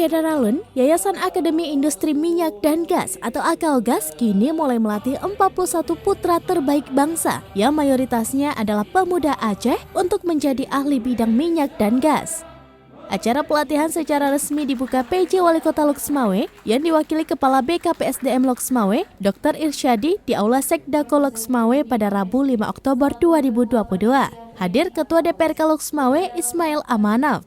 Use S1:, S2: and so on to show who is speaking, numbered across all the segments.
S1: Generalun, Yayasan Akademi Industri Minyak dan Gas atau Akalgas kini mulai melatih 41 putra terbaik bangsa yang mayoritasnya adalah pemuda Aceh untuk menjadi ahli bidang minyak dan gas. Acara pelatihan secara resmi dibuka PJ Wali Kota Loksmawe yang diwakili Kepala BKPSDM Loksmawe, Dr. Irsyadi di Aula Sekdako Loksmawe pada Rabu 5 Oktober 2022. Hadir Ketua DPRK Loksmawe Ismail Amanaf.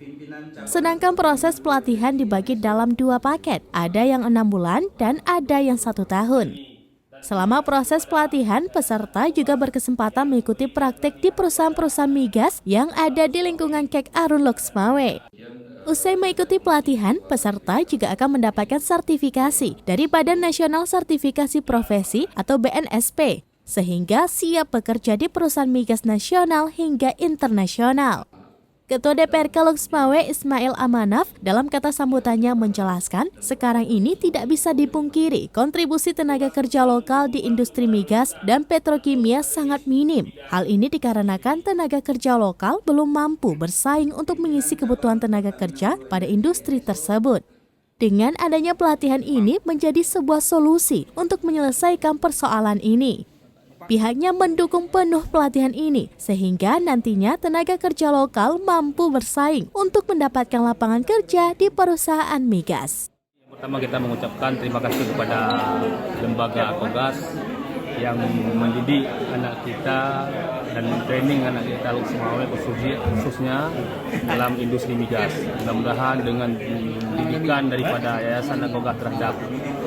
S1: Sedangkan proses pelatihan dibagi dalam 2 paket, ada yang 6 bulan dan ada yang 1 tahun. Selama proses pelatihan, peserta juga berkesempatan mengikuti praktik di perusahaan-perusahaan migas yang ada di lingkungan Kek Arun Loksmawe. Usai mengikuti pelatihan, peserta juga akan mendapatkan sertifikasi dari Badan Nasional Sertifikasi Profesi atau BNSP, sehingga siap bekerja di perusahaan migas nasional hingga internasional. Ketua DPRK Loksmawe Ismail Amanaf dalam kata sambutannya menjelaskan, sekarang ini tidak bisa dipungkiri kontribusi tenaga kerja lokal di industri migas dan petrokimia sangat minim. Hal ini dikarenakan tenaga kerja lokal belum mampu bersaing untuk mengisi kebutuhan tenaga kerja pada industri tersebut. Dengan adanya pelatihan ini menjadi sebuah solusi untuk menyelesaikan persoalan ini. Pihaknya mendukung penuh pelatihan ini, sehingga nantinya tenaga kerja lokal mampu bersaing untuk mendapatkan lapangan kerja di perusahaan migas.
S2: Pertama kita mengucapkan terima kasih kepada lembaga Akalgas yang mendidik anak kita dan training anak kita Loksmawe khususnya dalam industri migas. Mudah-mudahan dengan didikan daripada Yayasan Akalgas terhadap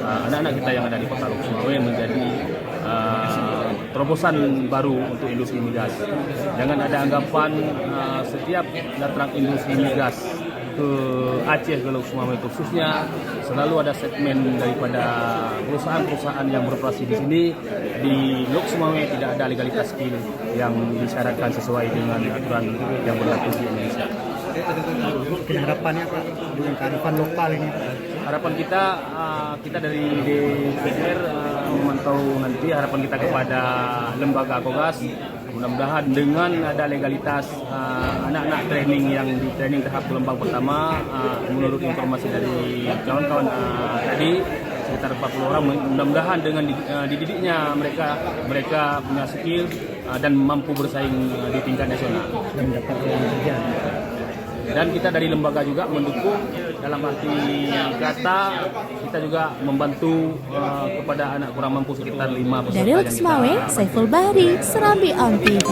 S2: anak-anak kita yang ada di Kota Loksmawe menjadi terobosan baru untuk industri migas. Jangan ada anggapan setiap datang industri migas ke Aceh, ke Loksmawe khususnya, selalu ada segmen daripada perusahaan-perusahaan yang beroperasi di sini. Di Loksmawe tidak ada legalitas skill yang disyaratkan sesuai dengan aturan yang berlaku di Indonesia.
S3: Harapannya Pak dengan kearifan lokal ini?
S2: Harapan kita dari DPR memantau nanti harapan kita kepada lembaga Akalgas, mudah-mudahan dengan ada legalitas anak-anak training yang di training tahap gelombang pertama, menurut informasi dari kawan-kawan tadi sekitar 40 orang, mudah-mudahan dengan dididiknya mereka punya skill dan mampu bersaing di tingkat nasional. Dan kita dari lembaga juga mendukung dalam arti kata kita juga membantu kepada anak kurang mampu sekitar 5 peserta.
S1: Dari Loksmawe, Saiful Bahri, Serambi On TV.